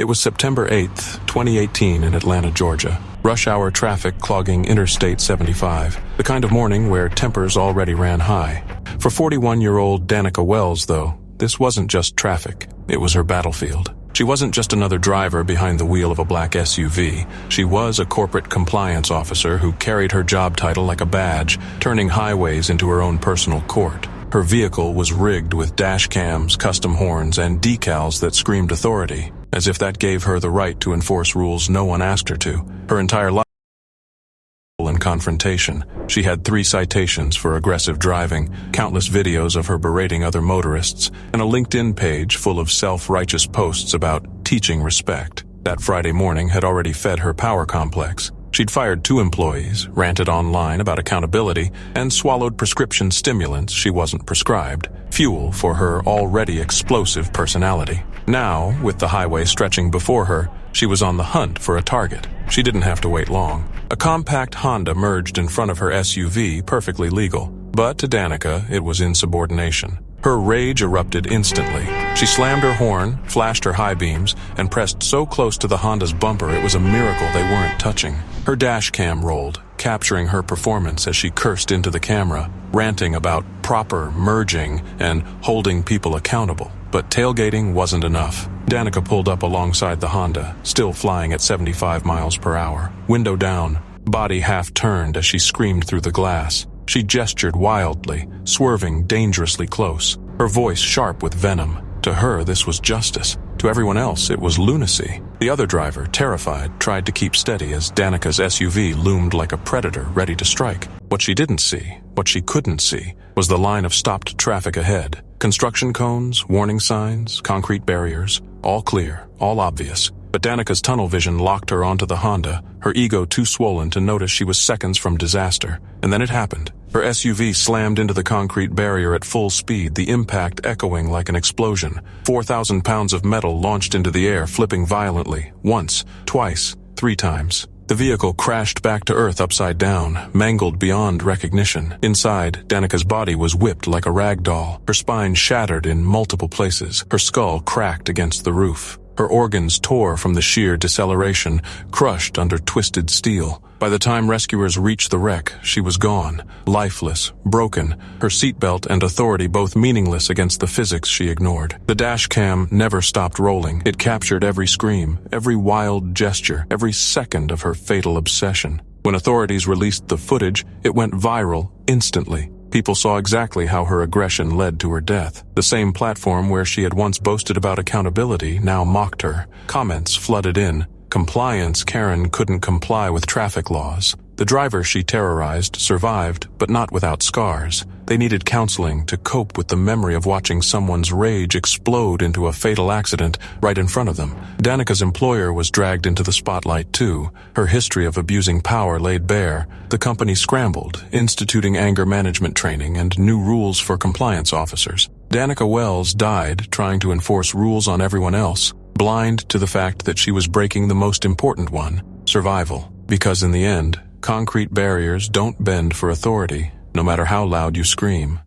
It was September 8th, 2018 in Atlanta, Georgia. Rush hour traffic clogging Interstate 75, the kind of morning where tempers already ran high. For 41-year-old Danica Wells, though, this wasn't just traffic. It was her battlefield. She wasn't just another driver behind the wheel of a black SUV. She was a corporate compliance officer who carried her job title like a badge, turning highways into her own personal court. Her vehicle was rigged with dash cams, custom horns, and decals that screamed authority, as if that gave her the right to enforce rules no one asked her to. Her entire life in confrontation. She had 3 citations for aggressive driving, countless videos of her berating other motorists, and a LinkedIn page full of self-righteous posts about teaching respect. That Friday morning had already fed her power complex. She'd fired 2 employees, ranted online about accountability, and swallowed prescription stimulants she wasn't prescribed, fuel for her already explosive personality. Now, with the highway stretching before her, she was on the hunt for a target. She didn't have to wait long. A compact Honda merged in front of her SUV, perfectly legal. But to Danica, it was insubordination. Her rage erupted instantly. She slammed her horn, flashed her high beams, and pressed so close to the Honda's bumper it was a miracle they weren't touching. Her dash cam rolled, capturing her performance as she cursed into the camera, ranting about proper merging and holding people accountable. But tailgating wasn't enough. Danica pulled up alongside the Honda, still flying at 75 miles per hour. Window down, body half turned as she screamed through the glass. She gestured wildly, swerving dangerously close, her voice sharp with venom. To her, this was justice. To everyone else, it was lunacy. The other driver, terrified, tried to keep steady as Danica's SUV loomed like a predator ready to strike. What she didn't see, what she couldn't see, was the line of stopped traffic ahead. Construction cones, warning signs, concrete barriers, all clear, all obvious. But Danica's tunnel vision locked her onto the Honda, her ego too swollen to notice she was seconds from disaster. And then it happened. Her SUV slammed into the concrete barrier at full speed, the impact echoing like an explosion. 4,000 pounds of metal launched into the air, flipping violently. Once, twice, 3 times. The vehicle crashed back to earth upside down, mangled beyond recognition. Inside, Danica's body was whipped like a rag doll, her spine shattered in multiple places, her skull cracked against the roof. Her organs tore from the sheer deceleration, crushed under twisted steel. By the time rescuers reached the wreck, she was gone, lifeless, broken, her seatbelt and authority both meaningless against the physics she ignored. The dash cam never stopped rolling. It captured every scream, every wild gesture, every second of her fatal obsession. When authorities released the footage, it went viral instantly. People saw exactly how her aggression led to her death. The same platform where she had once boasted about accountability now mocked her. Comments flooded in. Compliance Karen couldn't comply with traffic laws. The driver she terrorized survived, but not without scars. They needed counseling to cope with the memory of watching someone's rage explode into a fatal accident right in front of them. Danica's employer was dragged into the spotlight too, her history of abusing power laid bare. The company scrambled, instituting anger management training and new rules for compliance officers. Danica Wells died trying to enforce rules on everyone else, blind to the fact that she was breaking the most important one, survival. Because in the end, concrete barriers don't bend for authority, no matter how loud you scream.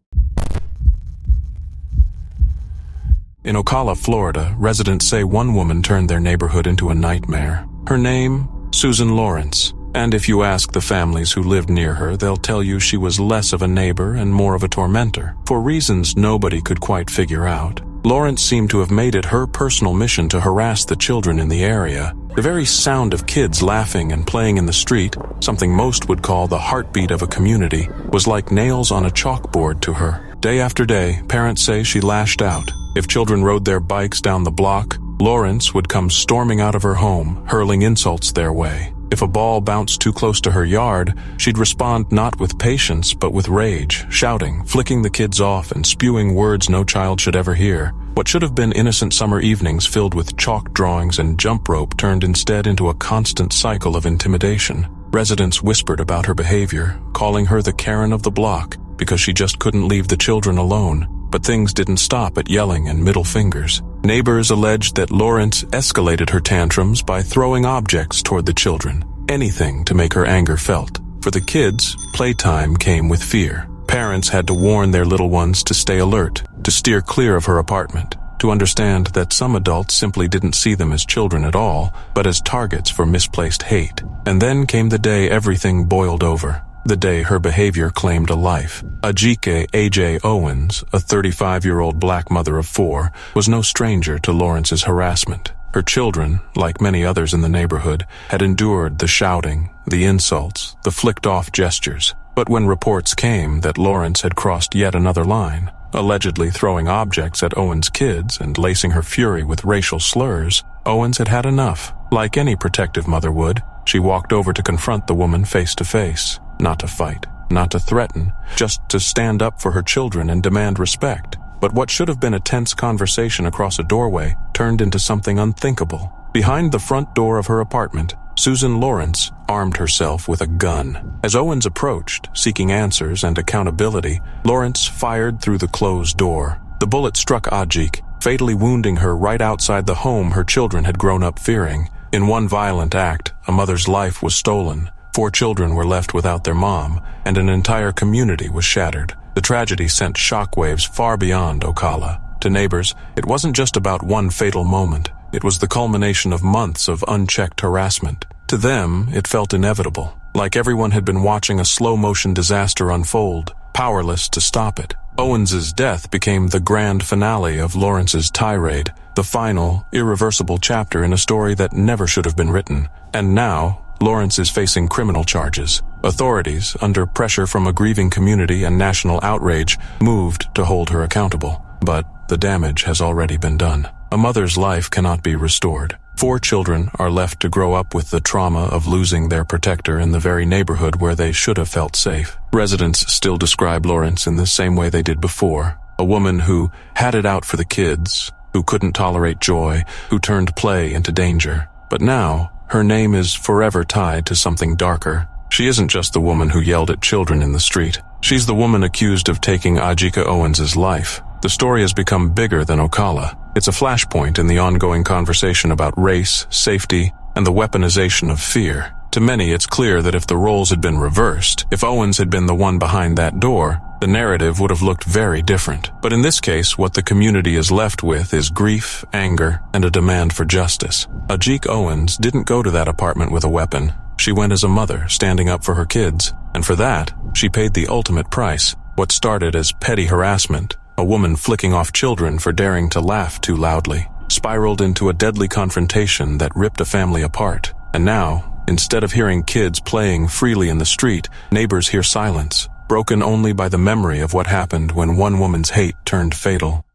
In Ocala, Florida, residents say one woman turned their neighborhood into a nightmare. Her name, Susan Lawrence. And if you ask the families who lived near her, they'll tell you she was less of a neighbor and more of a tormentor, for reasons nobody could quite figure out. Lawrence seemed to have made it her personal mission to harass the children in the area. The very sound of kids laughing and playing in the street, something most would call the heartbeat of a community, was like nails on a chalkboard to her. Day after day, parents say she lashed out. If children rode their bikes down the block, Lawrence would come storming out of her home, hurling insults their way. If a ball bounced too close to her yard, she'd respond not with patience but with rage, shouting, flicking the kids off, and spewing words no child should ever hear. What should have been innocent summer evenings filled with chalk drawings and jump rope turned instead into a constant cycle of intimidation. Residents whispered about her behavior, calling her the Karen of the block, because she just couldn't leave the children alone. But things didn't stop at yelling and middle fingers. Neighbors alleged that Lawrence escalated her tantrums by throwing objects toward the children, anything to make her anger felt. For the kids, playtime came with fear. Parents had to warn their little ones to stay alert, to steer clear of her apartment. to understand that some adults simply didn't see them as children at all, but as targets for misplaced hate. And then came the day everything boiled over. The day her behavior claimed a life. Ajike A.J. Owens, a 35-year-old black mother of 4, was no stranger to Lawrence's harassment. Her children, like many others in the neighborhood, had endured the shouting, the insults, the flicked-off gestures. But when reports came that Lawrence had crossed yet another line, allegedly throwing objects at Owens' kids and lacing her fury with racial slurs, Owens had had enough. Like any protective mother would, she walked over to confront the woman face to face. Not to fight, not to threaten, just to stand up for her children and demand respect. But what should have been a tense conversation across a doorway turned into something unthinkable. Behind the front door of her apartment, Susan Lawrence armed herself with a gun. As Owens approached, seeking answers and accountability, Lawrence fired through the closed door. The bullet struck Ajik, fatally wounding her right outside the home her children had grown up fearing. In one violent act, a mother's life was stolen. 4 children were left without their mom, and an entire community was shattered. The tragedy sent shockwaves far beyond Ocala. To neighbors, it wasn't just about one fatal moment. It was the culmination of months of unchecked harassment. To them, it felt inevitable, like everyone had been watching a slow-motion disaster unfold, powerless to stop it. Owens's death became the grand finale of Lawrence's tirade, the final, irreversible chapter in a story that never should have been written. And now, Lawrence is facing criminal charges. Authorities, under pressure from a grieving community and national outrage, moved to hold her accountable. But the damage has already been done. A mother's life cannot be restored. 4 children are left to grow up with the trauma of losing their protector in the very neighborhood where they should have felt safe. Residents still describe Lawrence in the same way they did before. A woman who had it out for the kids, who couldn't tolerate joy, who turned play into danger. But now, her name is forever tied to something darker. She isn't just the woman who yelled at children in the street. She's the woman accused of taking Ajika Owens' life. The story has become bigger than Ocala. It's a flashpoint in the ongoing conversation about race, safety, and the weaponization of fear. To many, it's clear that if the roles had been reversed, if Owens had been the one behind that door, the narrative would have looked very different. But in this case, what the community is left with is grief, anger, and a demand for justice. Ajik Owens didn't go to that apartment with a weapon. She went as a mother, standing up for her kids. And for that, she paid the ultimate price. What started as petty harassment, a woman flicking off children for daring to laugh too loudly, spiraled into a deadly confrontation that ripped a family apart. And now, instead of hearing kids playing freely in the street, neighbors hear silence, broken only by the memory of what happened when one woman's hate turned fatal.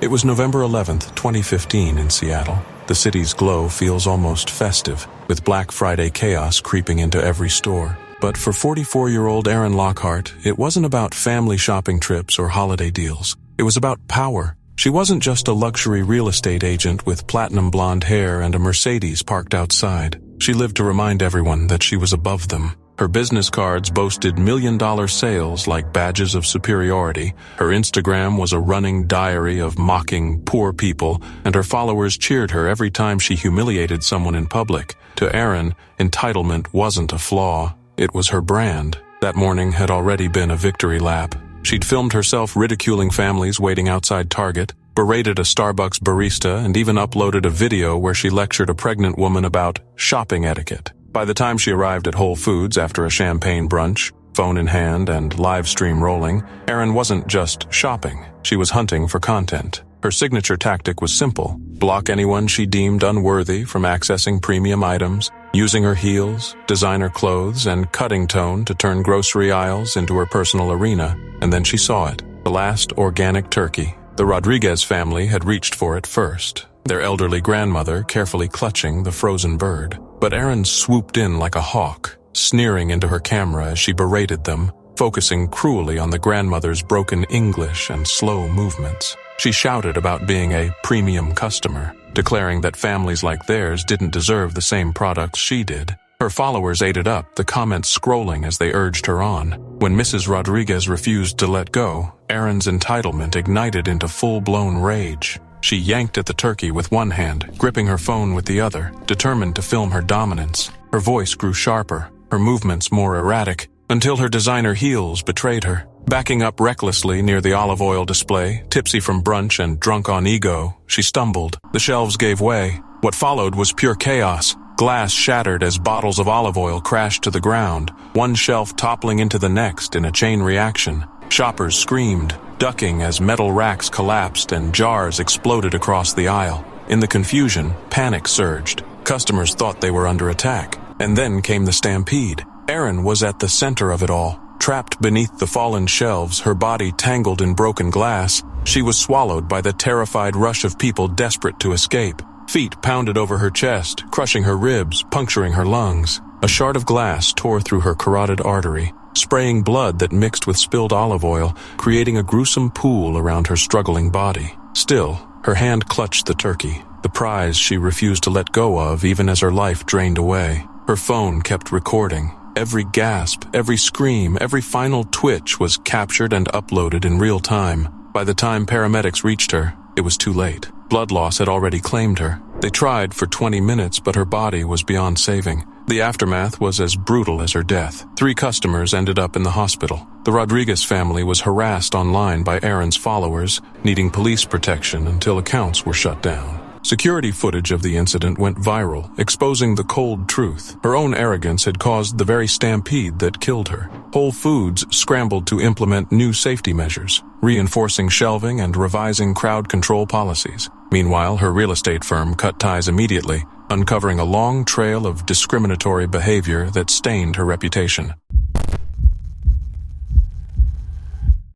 It was November 11th, 2015 in Seattle. The city's glow feels almost festive, with Black Friday chaos creeping into every store. But for 44-year-old Erin Lockhart, it wasn't about family shopping trips or holiday deals. It was about power. She wasn't just a luxury real estate agent with platinum blonde hair and a Mercedes parked outside. She lived to remind everyone that she was above them. Her business cards boasted million-dollar sales like badges of superiority. Her Instagram was a running diary of mocking poor people, and her followers cheered her every time she humiliated someone in public. To Erin, entitlement wasn't a flaw. It was her brand. That morning had already been a victory lap. She'd filmed herself ridiculing families waiting outside Target, berated a Starbucks barista, and even uploaded a video where she lectured a pregnant woman about shopping etiquette. By the time she arrived at Whole Foods after a champagne brunch, phone in hand and live stream rolling, Erin wasn't just shopping. She was hunting for content. Her signature tactic was simple: block anyone she deemed unworthy from accessing premium items, using her heels, designer clothes, and cutting tone to turn grocery aisles into her personal arena. And then she saw it, the last organic turkey. The Rodriguez family had reached for it first, their elderly grandmother carefully clutching the frozen bird. But Erin swooped in like a hawk, sneering into her camera as she berated them, focusing cruelly on the grandmother's broken English and slow movements. She shouted about being a premium customer, declaring that families like theirs didn't deserve the same products she did. Her followers ate it up, the comments scrolling as they urged her on. When Mrs. Rodriguez refused to let go, Erin's entitlement ignited into full-blown rage. She yanked at the turkey with one hand, gripping her phone with the other, determined to film her dominance. Her voice grew sharper, her movements more erratic, until her designer heels betrayed her. Backing up recklessly near the olive oil display, tipsy from brunch and drunk on ego, she stumbled. The shelves gave way. What followed was pure chaos. Glass shattered as bottles of olive oil crashed to the ground, one shelf toppling into the next in a chain reaction. Shoppers screamed, ducking as metal racks collapsed and jars exploded across the aisle. In the confusion, panic surged. Customers thought they were under attack. And then came the stampede. Erin was at the center of it all. Trapped beneath the fallen shelves, her body tangled in broken glass, she was swallowed by the terrified rush of people desperate to escape. Feet pounded over her chest, crushing her ribs, puncturing her lungs. A shard of glass tore through her carotid artery, spraying blood that mixed with spilled olive oil, creating a gruesome pool around her struggling body. Still, her hand clutched the turkey, the prize she refused to let go of even as her life drained away. Her phone kept recording. Every gasp, every scream, every final twitch was captured and uploaded in real time. By the time paramedics reached her, it was too late. Blood loss had already claimed her. They tried for 20 minutes, but her body was beyond saving. The aftermath was as brutal as her death. 3 customers ended up in the hospital. The Rodriguez family was harassed online by Erin's followers, needing police protection until accounts were shut down. Security footage of the incident went viral, exposing the cold truth. Her own arrogance had caused the very stampede that killed her. Whole Foods scrambled to implement new safety measures, reinforcing shelving and revising crowd control policies. Meanwhile, her real estate firm cut ties immediately, uncovering a long trail of discriminatory behavior that stained her reputation.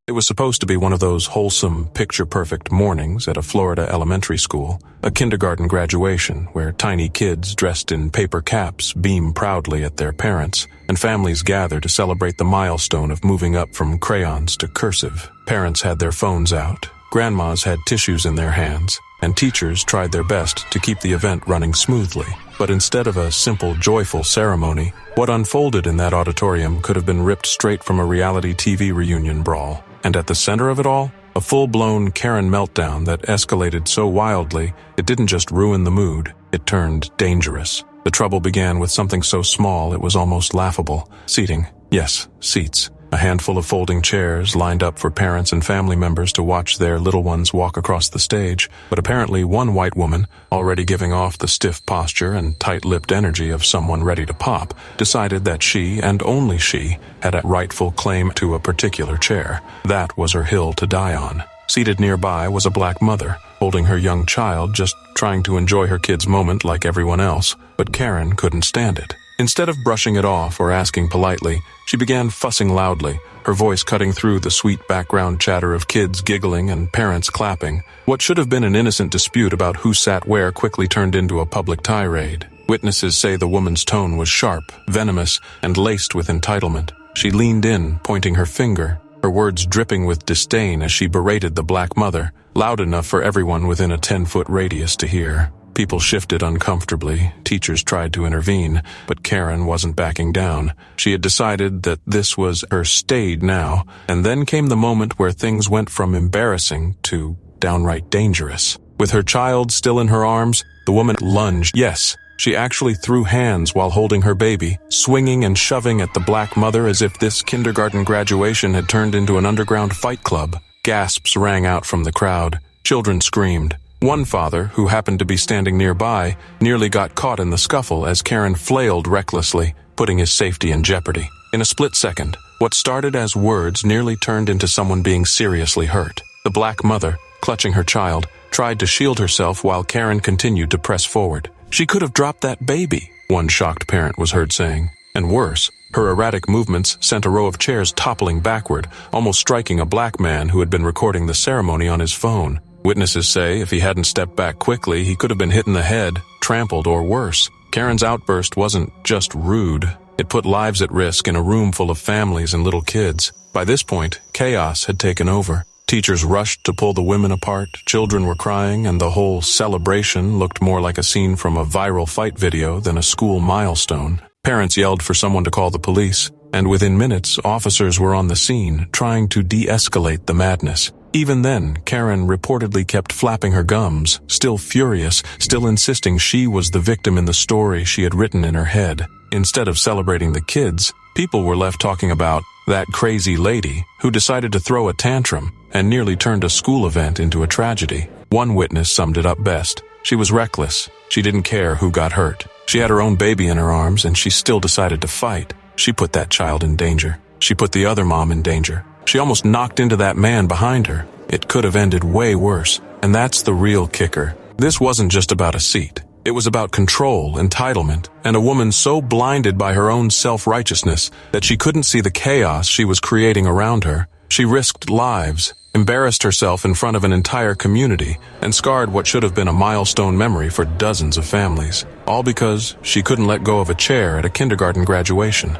It was supposed to be one of those wholesome, picture-perfect mornings at a Florida elementary school, a kindergarten graduation where tiny kids dressed in paper caps beam proudly at their parents, and families gather to celebrate the milestone of moving up from crayons to cursive. Parents had their phones out, grandmas had tissues in their hands, and teachers tried their best to keep the event running smoothly. But instead of a simple, joyful ceremony, what unfolded in that auditorium could have been ripped straight from a reality TV reunion brawl. And at the center of it all, a full-blown Karen meltdown that escalated so wildly, it didn't just ruin the mood, it turned dangerous. The trouble began with something so small it was almost laughable. Seating. Yes, seats. A handful of folding chairs lined up for parents and family members to watch their little ones walk across the stage, but apparently one white woman, already giving off the stiff posture and tight-lipped energy of someone ready to pop, decided that she, and only she, had a rightful claim to a particular chair. That was her hill to die on. Seated nearby was a black mother, holding her young child, just trying to enjoy her kid's moment like everyone else, but Karen couldn't stand it. Instead of brushing it off or asking politely, she began fussing loudly, her voice cutting through the sweet background chatter of kids giggling and parents clapping. What should have been an innocent dispute about who sat where quickly turned into a public tirade. Witnesses say the woman's tone was sharp, venomous, and laced with entitlement. She leaned in, pointing her finger, her words dripping with disdain as she berated the black mother, loud enough for everyone within a 10-foot radius to hear. People shifted uncomfortably, teachers tried to intervene, but Karen wasn't backing down. She had decided that this was her stage now, and then came the moment where things went from embarrassing to downright dangerous. With her child still in her arms, the woman lunged. Yes, she actually threw hands while holding her baby, swinging and shoving at the black mother as if this kindergarten graduation had turned into an underground fight club. Gasps rang out from the crowd. Children screamed. One father, who happened to be standing nearby, nearly got caught in the scuffle as Karen flailed recklessly, putting his safety in jeopardy. In a split second, what started as words nearly turned into someone being seriously hurt. The black mother, clutching her child, tried to shield herself while Karen continued to press forward. She could have dropped that baby, one shocked parent was heard saying. And worse, her erratic movements sent a row of chairs toppling backward, almost striking a black man who had been recording the ceremony on his phone. Witnesses say if he hadn't stepped back quickly, he could have been hit in the head, trampled, or worse. Karen's outburst wasn't just rude. It put lives at risk in a room full of families and little kids. By this point, chaos had taken over. Teachers rushed to pull the women apart, children were crying, and the whole celebration looked more like a scene from a viral fight video than a school milestone. Parents yelled for someone to call the police, and within minutes, officers were on the scene, trying to de-escalate the madness. Even then, Karen reportedly kept flapping her gums, still furious, still insisting she was the victim in the story she had written in her head. Instead of celebrating the kids, people were left talking about That crazy lady who decided to throw a tantrum and nearly turned a school event into a tragedy. One witness summed it up best. She was reckless. She didn't care who got hurt. She had her own baby in her arms, and she still decided to fight. She put that child in danger. She put the other mom in danger. She almost knocked into that man behind her. It could have ended way worse. And that's the real kicker. This wasn't just about a seat. It was about control, entitlement, and a woman so blinded by her own self-righteousness that she couldn't see the chaos she was creating around her. She risked lives, embarrassed herself in front of an entire community, and scarred what should have been a milestone memory for dozens of families, all because she couldn't let go of a chair at a kindergarten graduation.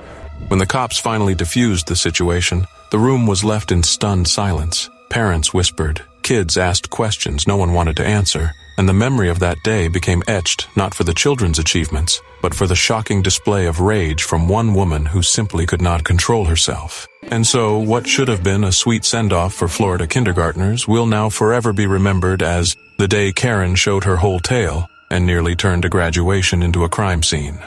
When the cops finally diffused the situation, the room was left in stunned silence. Parents whispered, kids asked questions no one wanted to answer, and the memory of that day became etched not for the children's achievements, but for the shocking display of rage from one woman who simply could not control herself. And so, what should have been a sweet send-off for Florida kindergartners will now forever be remembered as the day Karen showed her whole tale and nearly turned a graduation into a crime scene.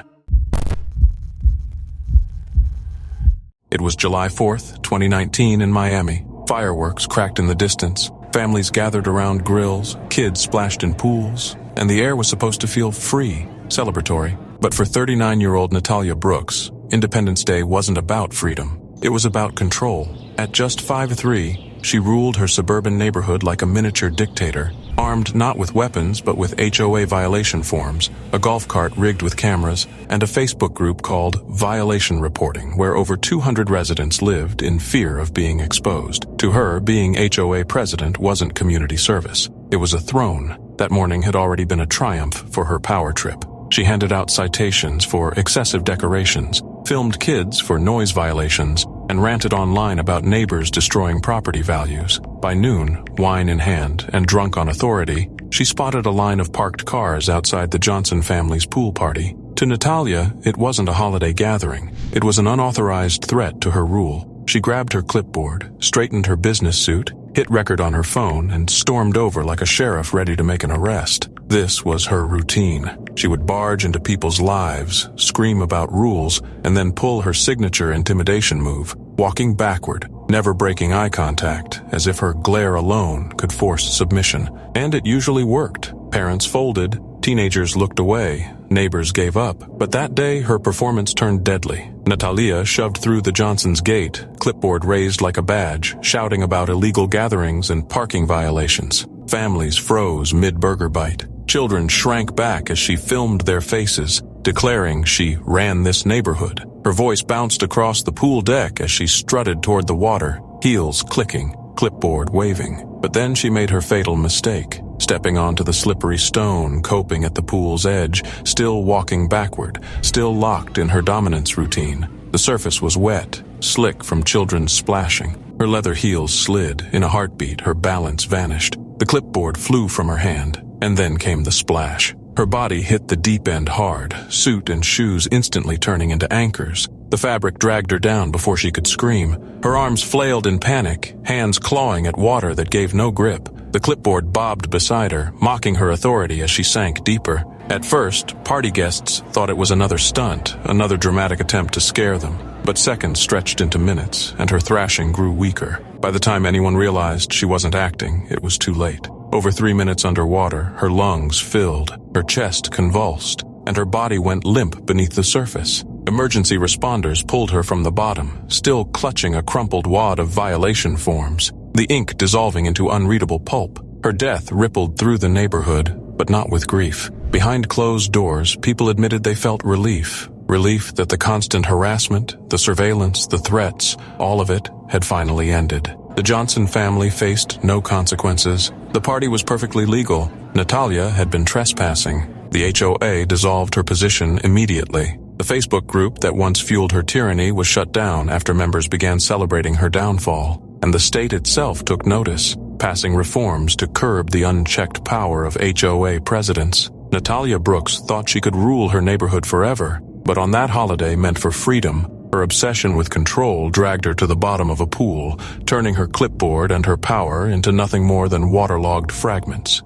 It was July 4th, 2019 in Miami. Fireworks cracked in the distance. Families gathered around grills, kids splashed in pools, and the air was supposed to feel free, celebratory. But for 39-year-old Natalia Brooks, Independence Day wasn't about freedom. It was about control. At just 5'3", she ruled her suburban neighborhood like a miniature dictator, armed not with weapons but with HOA violation forms, a golf cart rigged with cameras, and a Facebook group called Violation Reporting, where over 200 residents lived in fear of being exposed. To her, being HOA president wasn't community service. It was a throne. That morning had already been a triumph for her power trip. She handed out citations for excessive decorations, filmed kids for noise violations, and ranted online about neighbors destroying property values. By noon, wine in hand and drunk on authority, she spotted a line of parked cars outside the Johnson family's pool party. To Natalia, it wasn't a holiday gathering. It was an unauthorized threat to her rule. She grabbed her clipboard, straightened her business suit, hit record on her phone, and stormed over like a sheriff ready to make an arrest. This was her routine. She would barge into people's lives, scream about rules, and then pull her signature intimidation move, walking backward, never breaking eye contact, as if her glare alone could force submission. And it usually worked. Parents folded, teenagers looked away, neighbors gave up. But that day, her performance turned deadly. Natalia shoved through the Johnson's gate, clipboard raised like a badge, shouting about illegal gatherings and parking violations. Families froze mid-burger bite. Children shrank back as she filmed their faces, declaring she ran this neighborhood. Her voice bounced across the pool deck as she strutted toward the water, heels clicking, clipboard waving. But then she made her fatal mistake, stepping onto the slippery stone, coping at the pool's edge, still walking backward, still locked in her dominance routine. The surface was wet, slick from children's splashing. Her leather heels slid. In a heartbeat, her balance vanished. The clipboard flew from her hand, and then came the splash. Her body hit the deep end hard, suit and shoes instantly turning into anchors. The fabric dragged her down before she could scream. Her arms flailed in panic, hands clawing at water that gave no grip. The clipboard bobbed beside her, mocking her authority as she sank deeper. At first, party guests thought it was another stunt, another dramatic attempt to scare them. But seconds stretched into minutes, and her thrashing grew weaker. By the time anyone realized she wasn't acting, it was too late. Over 3 minutes underwater, her lungs filled, her chest convulsed, and her body went limp beneath the surface. Emergency responders pulled her from the bottom, still clutching a crumpled wad of violation forms, the ink dissolving into unreadable pulp. Her death rippled through the neighborhood, but not with grief. Behind closed doors, people admitted they felt relief. Relief that the constant harassment, the surveillance, the threats, all of it had finally ended. The Johnson family faced no consequences. The party was perfectly legal. Natalia had been trespassing. The HOA dissolved her position immediately. The Facebook group that once fueled her tyranny was shut down after members began celebrating her downfall. And the state itself took notice, passing reforms to curb the unchecked power of HOA presidents. Natalia Brooks thought she could rule her neighborhood forever, but on that holiday meant for freedom, her obsession with control dragged her to the bottom of a pool, turning her clipboard and her power into nothing more than waterlogged fragments.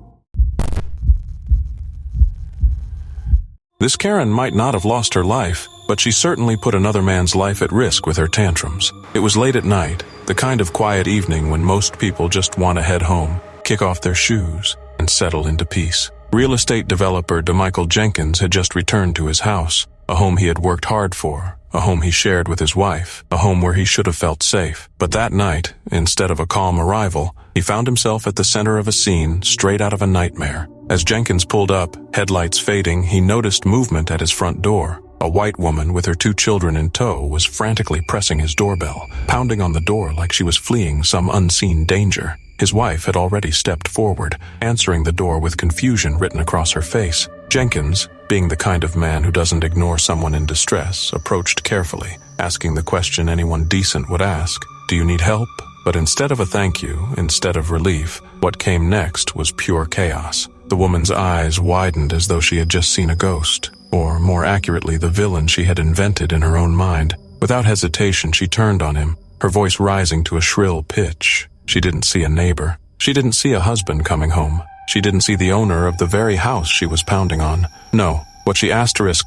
This Karen might not have lost her life, but she certainly put another man's life at risk with her tantrums. It was late at night, the kind of quiet evening when most people just want to head home, kick off their shoes, and settle into peace. Real estate developer DeMichael Jenkins had just returned to his house, a home he had worked hard for, a home he shared with his wife, a home where he should have felt safe. But that night, instead of a calm arrival, he found himself at the center of a scene straight out of a nightmare. As Jenkins pulled up, headlights fading, he noticed movement at his front door. A white woman with her 2 children in tow was frantically pressing his doorbell, pounding on the door like she was fleeing some unseen danger. His wife had already stepped forward, answering the door with confusion written across her face. Jenkins, being the kind of man who doesn't ignore someone in distress, approached carefully, asking the question anyone decent would ask, "Do you need help?" But instead of a thank you, instead of relief, what came next was pure chaos. The woman's eyes widened as though she had just seen a ghost, or more accurately, the villain she had invented in her own mind. Without hesitation, she turned on him, her voice rising to a shrill pitch. She didn't see a neighbor. She didn't see a husband coming home. She didn't see the owner of the very house she was pounding on. No, what she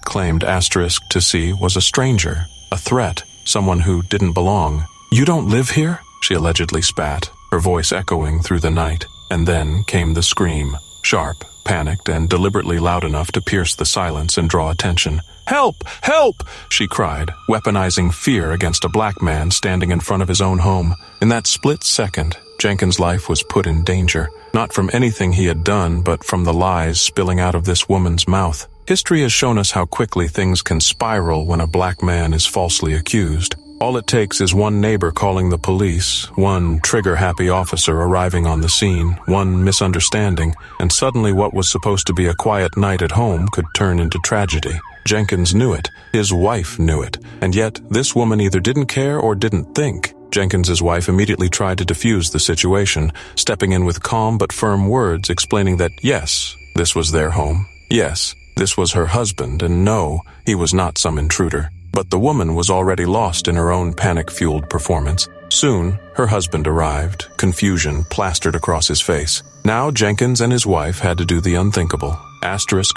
claimed to see was a stranger, a threat, someone who didn't belong. "You don't live here?" she allegedly spat, her voice echoing through the night. And then came the scream, sharp, panicked, and deliberately loud enough to pierce the silence and draw attention. "Help! Help!" she cried, weaponizing fear against a black man standing in front of his own home. In that split second, Jenkins' life was put in danger, not from anything he had done, but from the lies spilling out of this woman's mouth. History has shown us how quickly things can spiral when a black man is falsely accused. All it takes is one neighbor calling the police, one trigger-happy officer arriving on the scene, one misunderstanding, and suddenly what was supposed to be a quiet night at home could turn into tragedy. Jenkins knew it. His wife knew it. And yet, this woman either didn't care or didn't think. Jenkins's wife immediately tried to defuse the situation, stepping in with calm but firm words explaining that yes, this was their home. Yes, this was her husband, and no, he was not some intruder. But the woman was already lost in her own panic-fueled performance. Soon, her husband arrived, confusion plastered across his face. Now Jenkins and his wife had to do the unthinkable.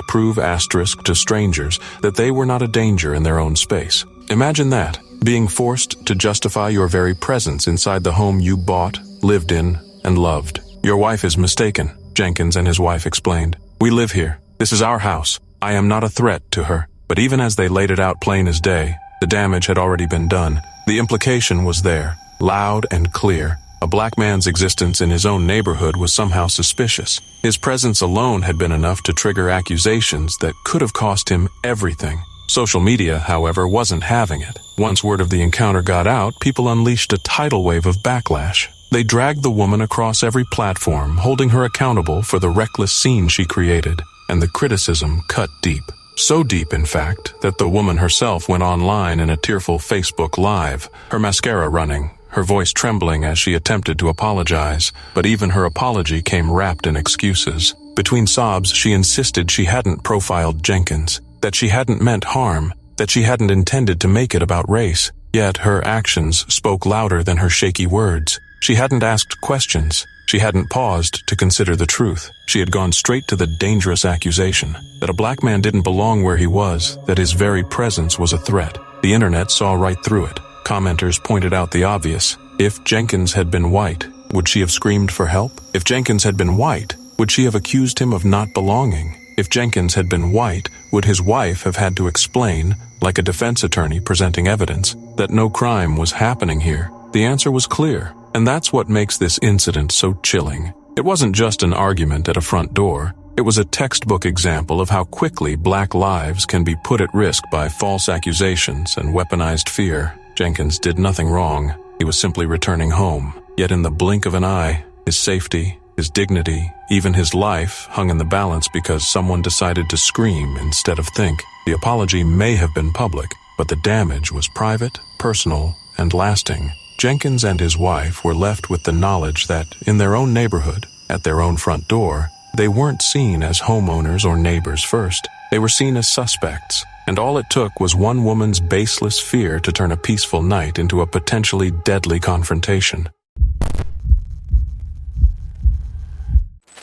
Prove to strangers that they were not a danger in their own space. Imagine that, being forced to justify your very presence inside the home you bought, lived in, and loved. "Your wife is mistaken," Jenkins and his wife explained. "We live here. This is our house. I am not a threat to her." But even as they laid it out plain as day, the damage had already been done. The implication was there, loud and clear. A black man's existence in his own neighborhood was somehow suspicious. His presence alone had been enough to trigger accusations that could have cost him everything. Social media, however, wasn't having it. Once word of the encounter got out, people unleashed a tidal wave of backlash. They dragged the woman across every platform, holding her accountable for the reckless scene she created. And the criticism cut deep. So deep, in fact, that the woman herself went online in a tearful Facebook Live, her mascara running, her voice trembling as she attempted to apologize. But even her apology came wrapped in excuses. Between sobs, she insisted she hadn't profiled Jenkins, that she hadn't meant harm, that she hadn't intended to make it about race. Yet her actions spoke louder than her shaky words. She hadn't asked questions. She hadn't paused to consider the truth. She had gone straight to the dangerous accusation that a black man didn't belong where he was, that his very presence was a threat. The internet saw right through it. Commenters pointed out the obvious. If Jenkins had been white, would she have screamed for help? If Jenkins had been white, would she have accused him of not belonging? If Jenkins had been white, would his wife have had to explain, like a defense attorney presenting evidence, that no crime was happening here? The answer was clear. And that's what makes this incident so chilling. It wasn't just an argument at a front door. It was a textbook example of how quickly black lives can be put at risk by false accusations and weaponized fear. Jenkins did nothing wrong. He was simply returning home. Yet in the blink of an eye, his safety, his dignity, even his life hung in the balance because someone decided to scream instead of think. The apology may have been public, but the damage was private, personal, and lasting. Jenkins and his wife were left with the knowledge that, in their own neighborhood, at their own front door, they weren't seen as homeowners or neighbors first. They were seen as suspects, and all it took was one woman's baseless fear to turn a peaceful night into a potentially deadly confrontation.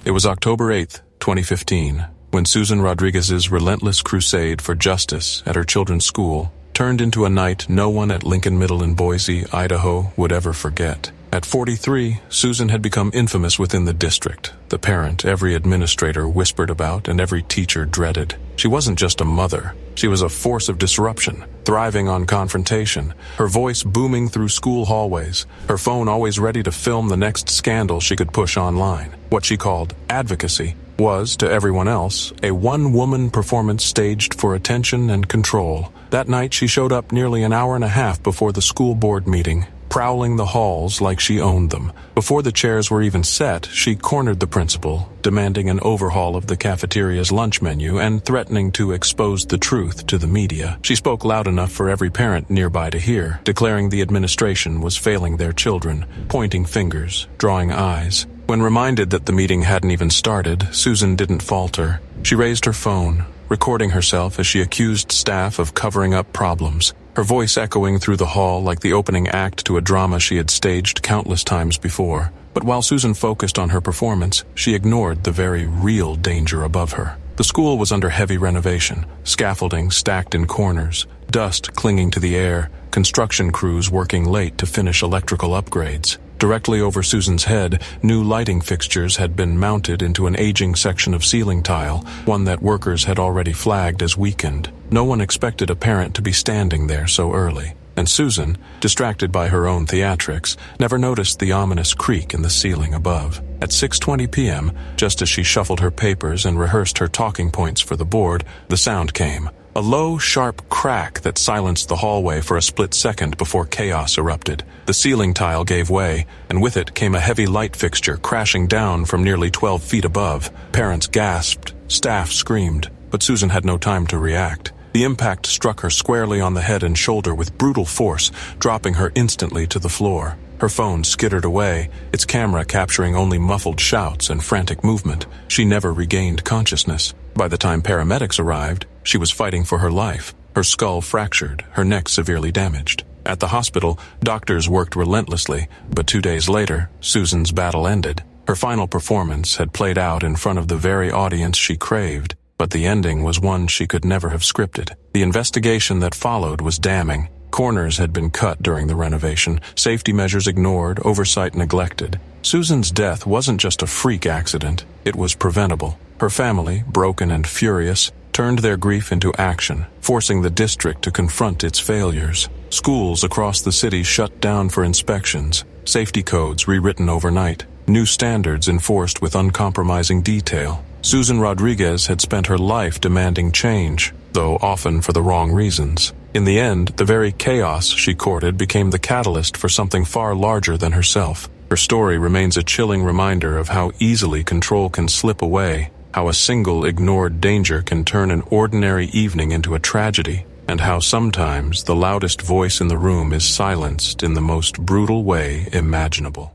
It was October 8th, 2015, when Susan Rodriguez's relentless crusade for justice at her children's school turned into a night no one at Lincoln Middle in Boise, Idaho, would ever forget. At 43, Susan had become infamous within the district, the parent every administrator whispered about and every teacher dreaded. She wasn't just a mother. She was a force of disruption, thriving on confrontation, her voice booming through school hallways, her phone always ready to film the next scandal she could push online. What she called advocacy was, to everyone else, a one-woman performance staged for attention and control. That night she showed up nearly an hour and a half before the school board meeting, prowling the halls like she owned them. Before the chairs were even set, she cornered the principal, demanding an overhaul of the cafeteria's lunch menu and threatening to expose the truth to the media. She spoke loud enough for every parent nearby to hear, declaring the administration was failing their children, pointing fingers, drawing eyes. When reminded that the meeting hadn't even started, Susan didn't falter. She raised her phone, recording herself as she accused staff of covering up problems, her voice echoing through the hall like the opening act to a drama she had staged countless times before. But while Susan focused on her performance, she ignored the very real danger above her. The school was under heavy renovation, scaffolding stacked in corners, dust clinging to the air, construction crews working late to finish electrical upgrades. Directly over Susan's head, new lighting fixtures had been mounted into an aging section of ceiling tile, one that workers had already flagged as weakened. No one expected a parent to be standing there so early, and Susan, distracted by her own theatrics, never noticed the ominous creak in the ceiling above. At 6:20 p.m., just as she shuffled her papers and rehearsed her talking points for the board, the sound came. A low, sharp crack that silenced the hallway for a split second before chaos erupted. The ceiling tile gave way, and with it came a heavy light fixture crashing down from nearly 12 feet above. Parents gasped, staff screamed, but Susan had no time to react. The impact struck her squarely on the head and shoulder with brutal force, dropping her instantly to the floor. Her phone skittered away, its camera capturing only muffled shouts and frantic movement. She never regained consciousness. By the time paramedics arrived, she was fighting for her life, her skull fractured, her neck severely damaged. At the hospital, doctors worked relentlessly, but 2 days later, Susan's battle ended. Her final performance had played out in front of the very audience she craved, but the ending was one she could never have scripted. The investigation that followed was damning. Corners had been cut during the renovation, safety measures ignored, oversight neglected. Susan's death wasn't just a freak accident, it was preventable. Her family, broken and furious, turned their grief into action, forcing the district to confront its failures. Schools across the city shut down for inspections, safety codes rewritten overnight, new standards enforced with uncompromising detail. Susan Rodriguez had spent her life demanding change, though often for the wrong reasons. In the end, the very chaos she courted became the catalyst for something far larger than herself. Her story remains a chilling reminder of how easily control can slip away, how a single ignored danger can turn an ordinary evening into a tragedy, and how sometimes the loudest voice in the room is silenced in the most brutal way imaginable.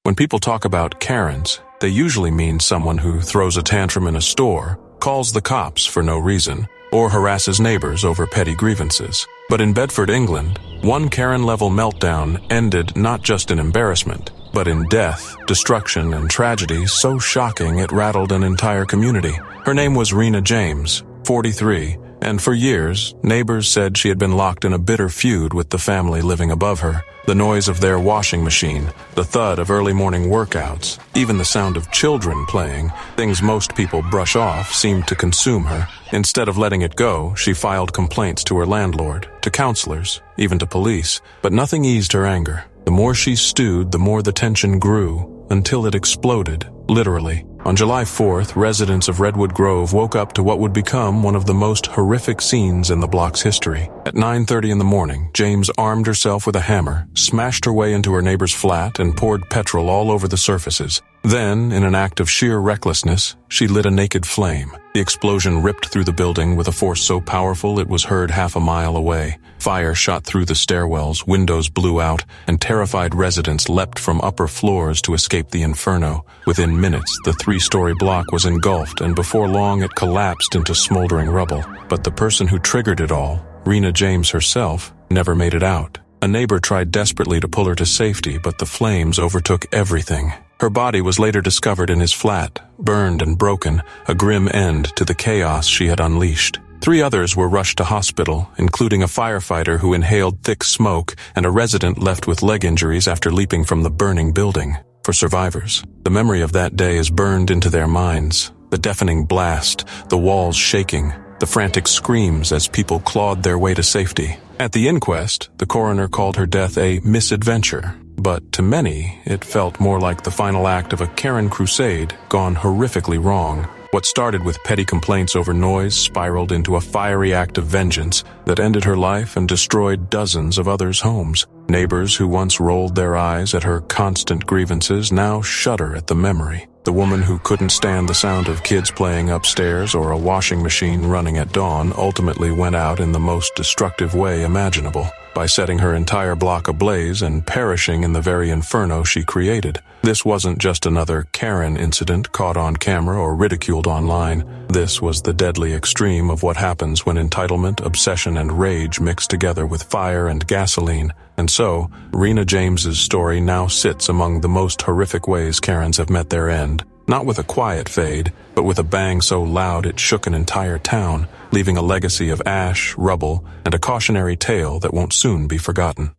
When people talk about Karens, they usually mean someone who throws a tantrum in a store, calls the cops for no reason, or harasses neighbors over petty grievances. But in Bedford, England, one Karen-level meltdown ended not just in embarrassment, but in death, destruction, and tragedy so shocking it rattled an entire community. Her name was Rena James, 43, and for years, neighbors said she had been locked in a bitter feud with the family living above her. The noise of their washing machine, the thud of early morning workouts, even the sound of children playing, things most people brush off, seemed to consume her. Instead of letting it go, she filed complaints to her landlord, to counselors, even to police, but nothing eased her anger. The more she stewed, the more the tension grew, until it exploded, literally. On July 4th, residents of Redwood Grove woke up to what would become one of the most horrific scenes in the block's history. At 9:30 in the morning, James armed herself with a hammer, smashed her way into her neighbor's flat, and poured petrol all over the surfaces. Then, in an act of sheer recklessness, she lit a naked flame. The explosion ripped through the building with a force so powerful it was heard half a mile away. Fire shot through the stairwells, windows blew out, and terrified residents leapt from upper floors to escape the inferno. Within minutes, the 3-story block was engulfed, and before long it collapsed into smoldering rubble. But the person who triggered it all, Rena James herself, never made it out. A neighbor tried desperately to pull her to safety, but the flames overtook everything. Her body was later discovered in his flat, burned and broken, a grim end to the chaos she had unleashed. 3 others were rushed to hospital, including a firefighter who inhaled thick smoke and a resident left with leg injuries after leaping from the burning building. For survivors, the memory of that day is burned into their minds. The deafening blast, the walls shaking, the frantic screams as people clawed their way to safety. At the inquest, the coroner called her death a misadventure, but to many, it felt more like the final act of a Karen crusade gone horrifically wrong. What started with petty complaints over noise spiraled into a fiery act of vengeance that ended her life and destroyed dozens of others' homes. Neighbors who once rolled their eyes at her constant grievances now shudder at the memory. The woman who couldn't stand the sound of kids playing upstairs or a washing machine running at dawn ultimately went out in the most destructive way imaginable, by setting her entire block ablaze and perishing in the very inferno she created. This wasn't just another Karen incident caught on camera or ridiculed online. This was the deadly extreme of what happens when entitlement, obsession, and rage mix together with fire and gasoline. And so, Rena James's story now sits among the most horrific ways Karens have met their end. Not with a quiet fade, but with a bang so loud it shook an entire town, leaving a legacy of ash, rubble, and a cautionary tale that won't soon be forgotten.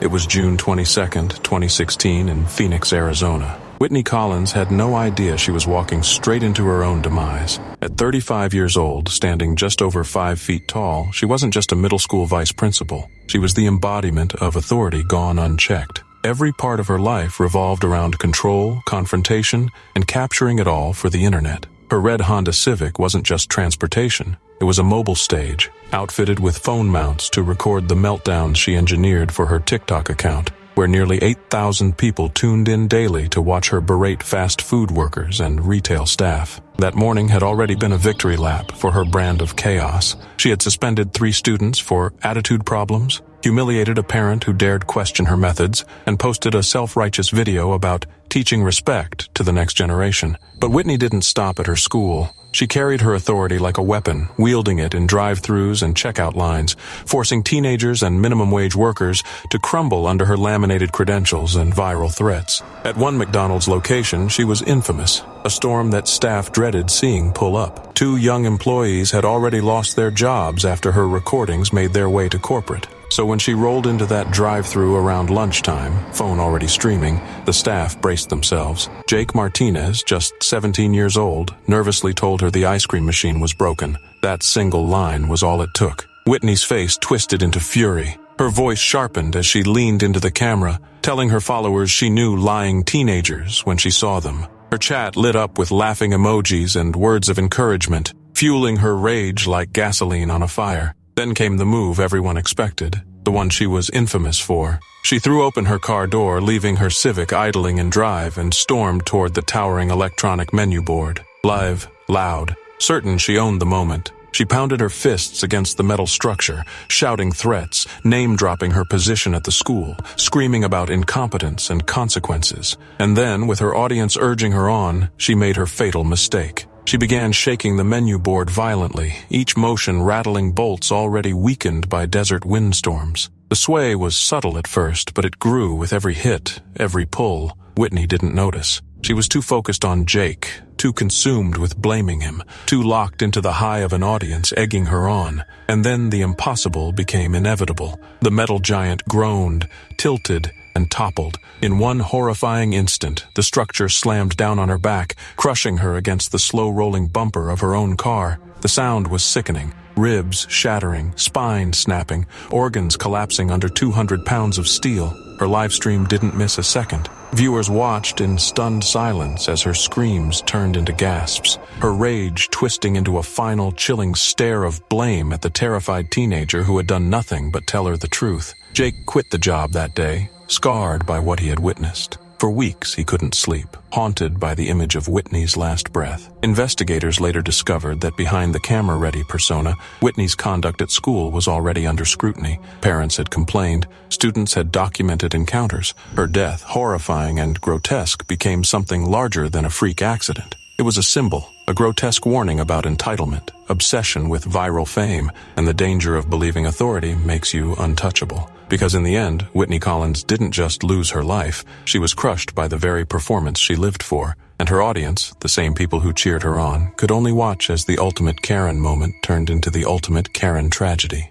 It was June 22nd, 2016 in Phoenix, Arizona. Whitney Collins had no idea she was walking straight into her own demise. At 35 years old, standing just over 5 feet tall, she wasn't just a middle school vice principal. She was the embodiment of authority gone unchecked. Every part of her life revolved around control, confrontation, and capturing it all for the internet. Her red Honda Civic wasn't just transportation. It was a mobile stage, outfitted with phone mounts to record the meltdowns she engineered for her TikTok account, where nearly 8,000 people tuned in daily to watch her berate fast food workers and retail staff. That morning had already been a victory lap for her brand of chaos. She had suspended 3 students for attitude problems, humiliated a parent who dared question her methods, and posted a self-righteous video about teaching respect to the next generation. But Whitney didn't stop at her school. She carried her authority like a weapon, wielding it in drive-thrus and checkout lines, forcing teenagers and minimum-wage workers to crumble under her laminated credentials and viral threats. At one McDonald's location, she was infamous, a storm that staff dreaded seeing pull up. 2 young employees had already lost their jobs after her recordings made their way to corporate. So when she rolled into that drive-thru around lunchtime, phone already streaming, the staff braced themselves. Jake Martinez, just 17 years old, nervously told her the ice cream machine was broken. That single line was all it took. Whitney's face twisted into fury. Her voice sharpened as she leaned into the camera, telling her followers she knew lying teenagers when she saw them. Her chat lit up with laughing emojis and words of encouragement, fueling her rage like gasoline on a fire. Then came the move everyone expected, the one she was infamous for. She threw open her car door, leaving her Civic idling in drive, and stormed toward the towering electronic menu board. Live, loud, certain she owned the moment. She pounded her fists against the metal structure, shouting threats, name-dropping her position at the school, screaming about incompetence and consequences. And then, with her audience urging her on, she made her fatal mistake. She began shaking the menu board violently, each motion rattling bolts already weakened by desert windstorms. The sway was subtle at first, but it grew with every hit, every pull. Whitney didn't notice. She was too focused on Jake, too consumed with blaming him, too locked into the high of an audience egging her on. And then the impossible became inevitable. The metal giant groaned, tilted, and toppled. In one horrifying instant, the structure slammed down on her back, crushing her against the slow-rolling bumper of her own car. The sound was sickening. Ribs shattering, spine snapping, organs collapsing under 200 pounds of steel. Her livestream didn't miss a second. Viewers watched in stunned silence as her screams turned into gasps, her rage twisting into a final chilling stare of blame at the terrified teenager who had done nothing but tell her the truth. Jake quit the job that day, scarred by what he had witnessed. For weeks, he couldn't sleep, haunted by the image of Whitney's last breath. Investigators later discovered that behind the camera-ready persona, Whitney's conduct at school was already under scrutiny. Parents had complained, students had documented encounters. Her death, horrifying and grotesque, became something larger than a freak accident. It was a symbol, a grotesque warning about entitlement, obsession with viral fame, and the danger of believing authority makes you untouchable. Because in the end, Whitney Collins didn't just lose her life, she was crushed by the very performance she lived for, and her audience, the same people who cheered her on, could only watch as the ultimate Karen moment turned into the ultimate Karen tragedy.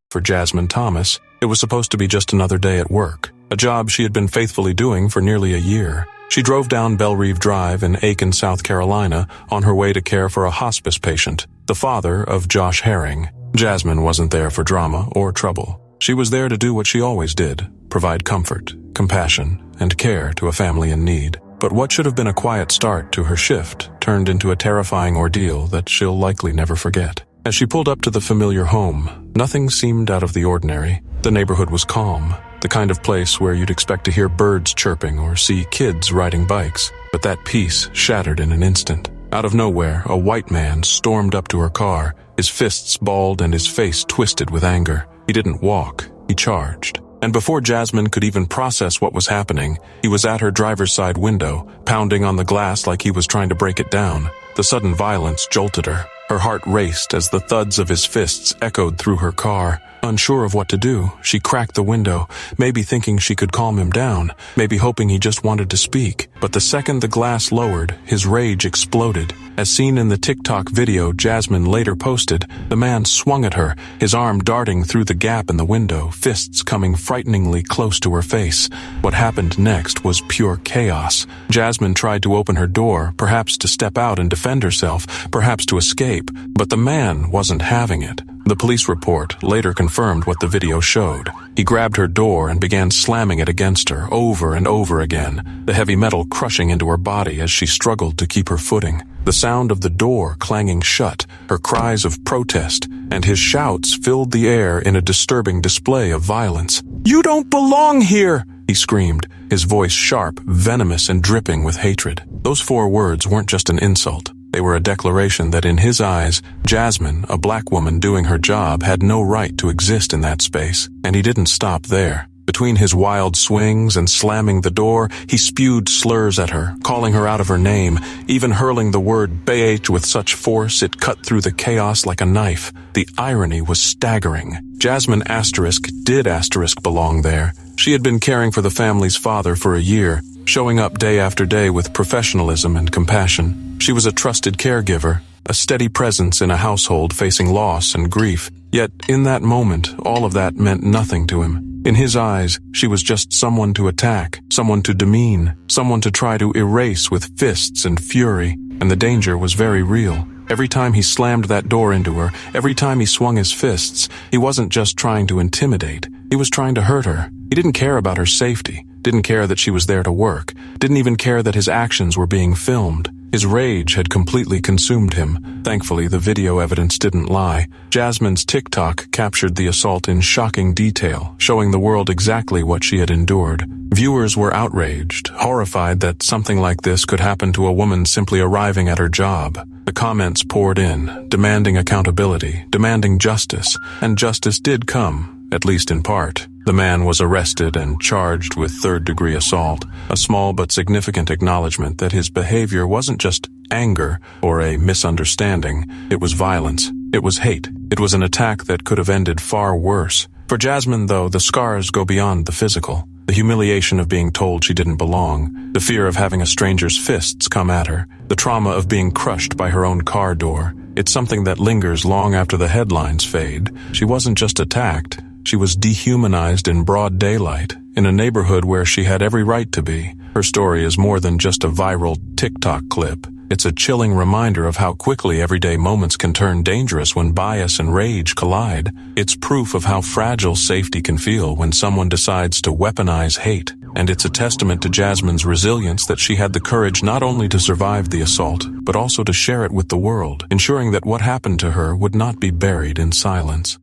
For Jasmine Thomas, it was supposed to be just another day at work, a job she had been faithfully doing for nearly a year. She drove down Bellerive Drive in Aiken, South Carolina, on her way to care for a hospice patient, the father of Josh Herring. Jasmine wasn't there for drama or trouble. She was there to do what she always did, provide comfort, compassion, and care to a family in need. But what should have been a quiet start to her shift turned into a terrifying ordeal that she'll likely never forget. As she pulled up to the familiar home, nothing seemed out of the ordinary. The neighborhood was calm, the kind of place where you'd expect to hear birds chirping or see kids riding bikes. But that peace shattered in an instant. Out of nowhere, a white man stormed up to her car, his fists balled and his face twisted with anger. He didn't walk, he charged. And before Jasmine could even process what was happening, he was at her driver's side window, pounding on the glass like he was trying to break it down. The sudden violence jolted her. Her heart raced as the thuds of his fists echoed through her car. Unsure of what to do, she cracked the window, maybe thinking she could calm him down, maybe hoping he just wanted to speak. But the second the glass lowered, his rage exploded. As seen in the TikTok video Jasmine later posted, the man swung at her, his arm darting through the gap in the window, fists coming frighteningly close to her face. What happened next was pure chaos. Jasmine tried to open her door, perhaps to step out and defend herself, perhaps to escape, but the man wasn't having it. The police report later confirmed what the video showed. He grabbed her door and began slamming it against her over and over again, the heavy metal crushing into her body as she struggled to keep her footing. The sound of the door clanging shut, her cries of protest, and his shouts filled the air in a disturbing display of violence. "You don't belong here!" he screamed, his voice sharp, venomous, and dripping with hatred. Those 4 words weren't just an insult. They were a declaration that in his eyes, Jasmine, a black woman doing her job, had no right to exist in that space. And he didn't stop there. Between his wild swings and slamming the door, he spewed slurs at her, calling her out of her name, even hurling the word "bitch" with such force it cut through the chaos like a knife. The irony was staggering. Jasmine did belong there. She had been caring for the family's father for a year, showing up day after day with professionalism and compassion. She was a trusted caregiver, a steady presence in a household facing loss and grief. Yet, in that moment, all of that meant nothing to him. In his eyes, she was just someone to attack, someone to demean, someone to try to erase with fists and fury. And the danger was very real. Every time he slammed that door into her, every time he swung his fists, he wasn't just trying to intimidate. He was trying to hurt her. He didn't care about her safety, didn't care that she was there to work, didn't even care that his actions were being filmed. His rage had completely consumed him. Thankfully, the video evidence didn't lie. Jasmine's TikTok captured the assault in shocking detail, showing the world exactly what she had endured. Viewers were outraged, horrified that something like this could happen to a woman simply arriving at her job. The comments poured in, demanding accountability, demanding justice, and justice did come, at least in part. The man was arrested and charged with third-degree assault, a small but significant acknowledgement that his behavior wasn't just anger or a misunderstanding. It was violence. It was hate. It was an attack that could have ended far worse. For Jasmine, though, the scars go beyond the physical. The humiliation of being told she didn't belong, the fear of having a stranger's fists come at her, the trauma of being crushed by her own car door. It's something that lingers long after the headlines fade. She wasn't just attacked. She was dehumanized in broad daylight, in a neighborhood where she had every right to be. Her story is more than just a viral TikTok clip. It's a chilling reminder of how quickly everyday moments can turn dangerous when bias and rage collide. It's proof of how fragile safety can feel when someone decides to weaponize hate. And it's a testament to Jasmine's resilience that she had the courage not only to survive the assault, but also to share it with the world, ensuring that what happened to her would not be buried in silence.